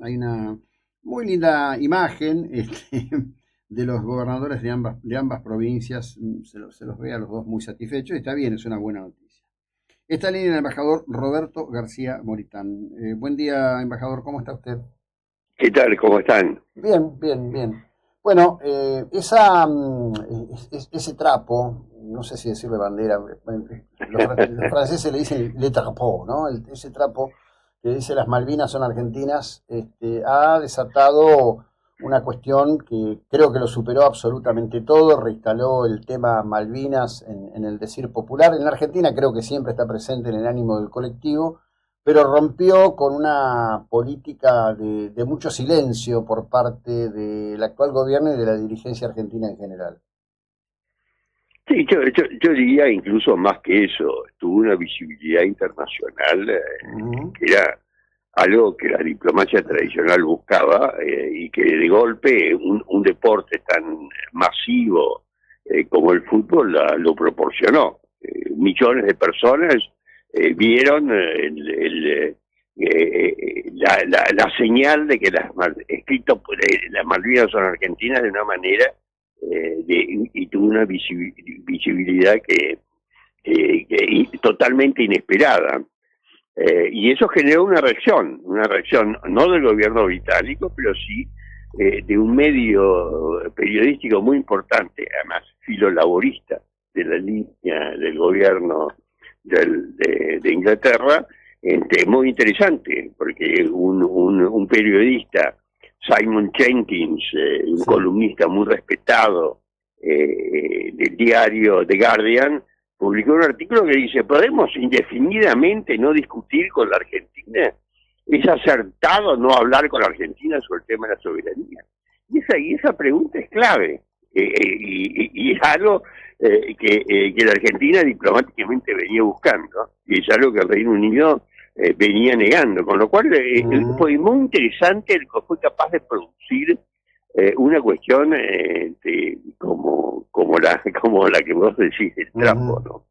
hay una muy linda imagen de los gobernadores de ambas provincias. Se los ve a los dos muy satisfechos. Está bien, es una buena noticia. Está en línea el embajador Roberto García Moritán. Buen día, embajador, ¿cómo está usted? ¿Qué tal? ¿Cómo están? Bien, bien, bien. Bueno, ese trapo, no sé si decirle bandera, los franceses le dicen le drapeau, ¿no? Ese trapo que dice las Malvinas son argentinas, ha desatado una cuestión que creo que lo superó absolutamente todo, reinstaló el tema Malvinas en el decir popular. En la Argentina creo que siempre está presente en el ánimo del colectivo, pero rompió con una política de mucho silencio por parte del actual gobierno y de la dirigencia argentina en general. Sí, yo diría incluso más que eso, tuvo una visibilidad internacional Ujú. que era algo que la diplomacia tradicional buscaba y que de golpe un deporte tan masivo como el fútbol lo proporcionó. Millones de personas vieron la señal de que las Malvinas son argentinas de una manera y tuvo una visibilidad que totalmente inesperada. Y eso generó una reacción no del gobierno británico, pero sí de un medio periodístico muy importante, además filolaborista de la línea del gobierno de Inglaterra, muy interesante, porque un periodista, Simon Jenkins, un Sí. columnista muy respetado del diario The Guardian, publicó un artículo que dice: ¿podemos indefinidamente no discutir con la Argentina? ¿Es acertado no hablar con la Argentina sobre el tema de la soberanía? Y esa pregunta es clave, y es algo que la Argentina diplomáticamente venía buscando, y es algo que el Reino Unido venía negando, con lo cual Ujú. fue muy interesante, fue capaz de producir una cuestión como la que vos decís, el trapo, Ujú. ¿no?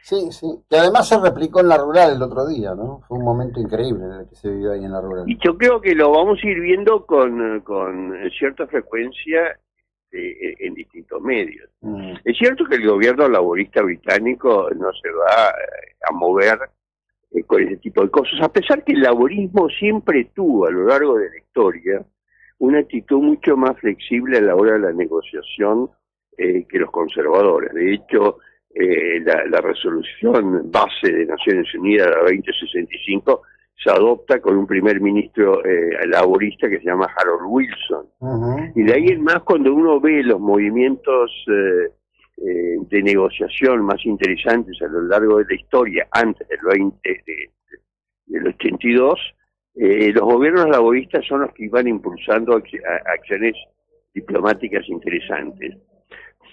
Sí, sí. Que además se replicó en la rural el otro día, ¿no? Fue un momento increíble el que se vivió ahí en la rural. Y yo creo que lo vamos a ir viendo con cierta frecuencia en distintos medios. Mm. Es cierto que el gobierno laborista británico no se va a mover con ese tipo de cosas, a pesar que el laborismo siempre tuvo a lo largo de la historia una actitud mucho más flexible a la hora de la negociación que los conservadores. De hecho, la resolución base de Naciones Unidas, la 2065, se adopta con un primer ministro laborista que se llama Harold Wilson. Ujú, Y de ahí ujú. en más, cuando uno ve los movimientos de negociación más interesantes a lo largo de la historia, antes del 82, los gobiernos laboristas son los que iban impulsando acciones diplomáticas interesantes.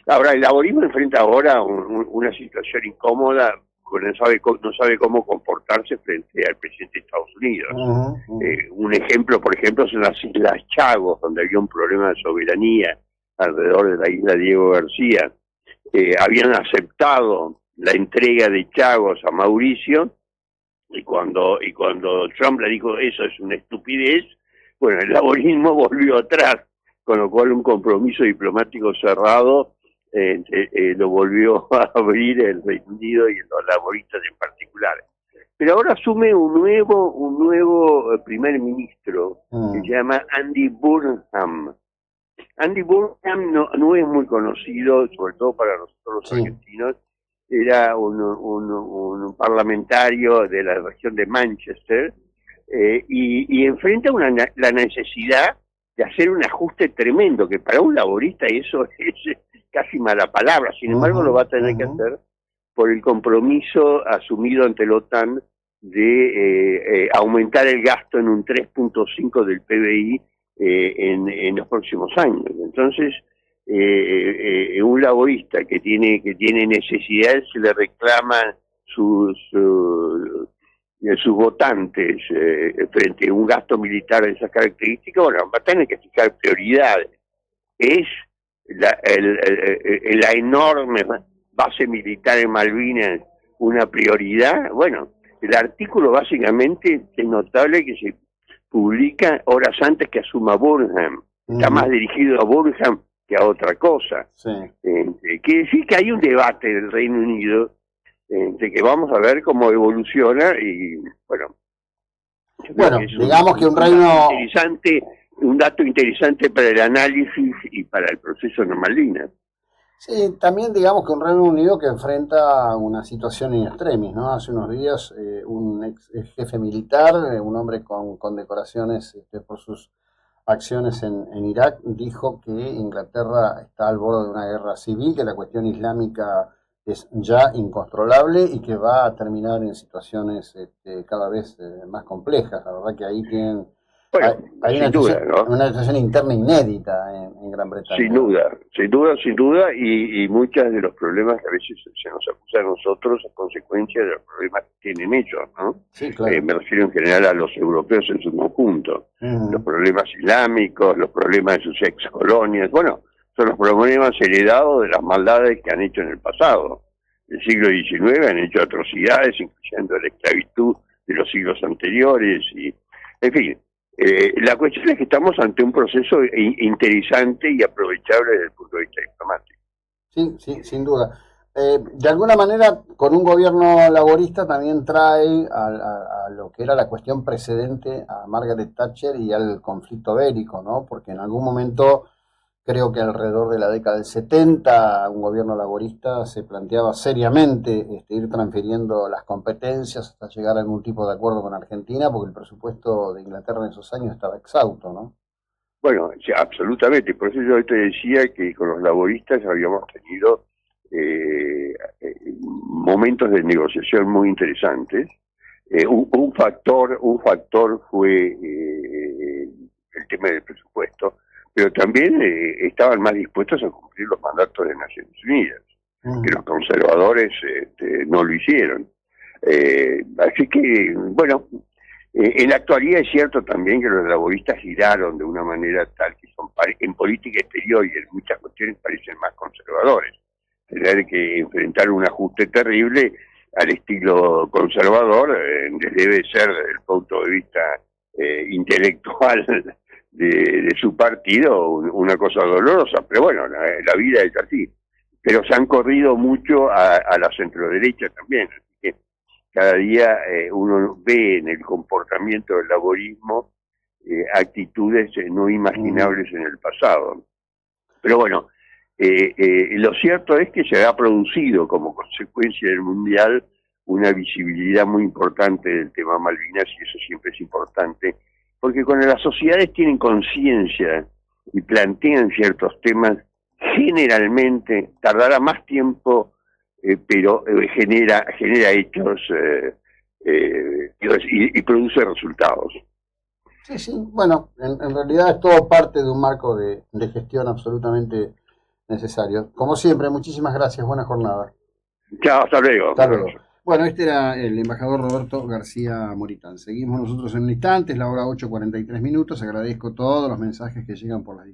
Ahora, el laborismo enfrenta ahora una situación incómoda, porque no sabe cómo comportarse frente al presidente de Estados Unidos. Ujú, ujú. Un ejemplo, por ejemplo, son las Islas Chagos, donde había un problema de soberanía alrededor de la isla Diego García. Habían aceptado la entrega de Chagos a Mauricio, y cuando Trump le dijo eso es una estupidez, bueno, el laborismo volvió atrás, con lo cual un compromiso diplomático cerrado lo volvió a abrir el Reino Unido y los laboristas en particular. Pero ahora asume un nuevo primer ministro que se Mm. llama Andy Burnham. Andy Burnham no es muy conocido, sobre todo para nosotros los Sí. argentinos. Era un parlamentario de la región de Manchester, y enfrenta la necesidad de hacer un ajuste tremendo, que para un laborista eso es casi mala palabra. Sin embargo, Ujú, lo va a tener que ujú. hacer por el compromiso asumido ante la OTAN de aumentar el gasto en un 3.5 del PBI en los próximos años. Entonces, un laborista que tiene necesidades, se le reclaman sus votantes frente a un gasto militar de esas características. Bueno, va a tener que fijar prioridades. Es la enorme base militar en Malvinas una prioridad. Bueno, el artículo básicamente es notable que se publica horas antes que asuma Burnham. Está más dirigido a Burnham que a otra cosa. Sí. Quiere decir que hay un debate del Reino Unido de que vamos a ver cómo evoluciona y bueno, digamos que un reino interesante, un dato interesante para el análisis y para el proceso de Malvinas. Sí, también digamos que un Reino Unido que enfrenta una situación in extremis, ¿no? Hace unos días un ex jefe militar, un hombre con condecoraciones por sus acciones en Irak, dijo que Inglaterra está al borde de una guerra civil, que la cuestión islámica es ya incontrolable y que va a terminar en situaciones cada vez más complejas. La verdad que ahí tienen... Bueno, hay sin duda, ¿no? Una situación interna inédita en Gran Bretaña. Sin duda, y muchos de los problemas que a veces se nos acusa a nosotros a consecuencia de los problemas que tienen ellos, ¿no? Sí, claro. Me refiero en general a los europeos en su conjunto. Los problemas islámicos, los problemas de sus ex colonias, bueno, son los problemas heredados de las maldades que han hecho en el pasado. En el siglo XIX han hecho atrocidades, incluyendo la esclavitud de los siglos anteriores, y en fin. La cuestión es que estamos ante un proceso interesante y aprovechable desde el punto de vista diplomático. Sí, sin duda. De alguna manera, con un gobierno laborista también trae a lo que era la cuestión precedente a Margaret Thatcher y al conflicto bélico, ¿no? Porque en algún momento, creo que alrededor de la década del 70, un gobierno laborista se planteaba seriamente ir transfiriendo las competencias hasta llegar a algún tipo de acuerdo con Argentina, porque el presupuesto de Inglaterra en esos años estaba exhausto, ¿no? Bueno, sí, absolutamente. Por eso yo te decía que con los laboristas habíamos tenido momentos de negociación muy interesantes. Un factor fue el tema del presupuesto, pero también estaban más dispuestos a cumplir los mandatos de Naciones Unidas, que los conservadores no lo hicieron. Así que, bueno, en la actualidad es cierto también que los laboristas giraron de una manera tal que son en política exterior y en muchas cuestiones parecen más conservadores. Tener que enfrentar un ajuste terrible al estilo conservador debe ser, desde el punto de vista intelectual de su partido, una cosa dolorosa, pero bueno, la vida es así. Pero se han corrido mucho a la centroderecha también, así que cada día uno ve en el comportamiento del laborismo actitudes no imaginables en el pasado. Pero bueno, lo cierto es que se ha producido como consecuencia del Mundial una visibilidad muy importante del tema Malvinas, y eso siempre es importante, porque cuando las sociedades tienen conciencia y plantean ciertos temas, generalmente tardará más tiempo, pero genera hechos y produce resultados. Sí, bueno, en realidad es todo parte de un marco de gestión absolutamente necesario. Como siempre, muchísimas gracias, buena jornada. Chao, hasta luego. Hasta luego. Bueno, este era el embajador Roberto García Moritán. Seguimos nosotros en un instante, es la hora 8:43. Agradezco todos los mensajes que llegan por las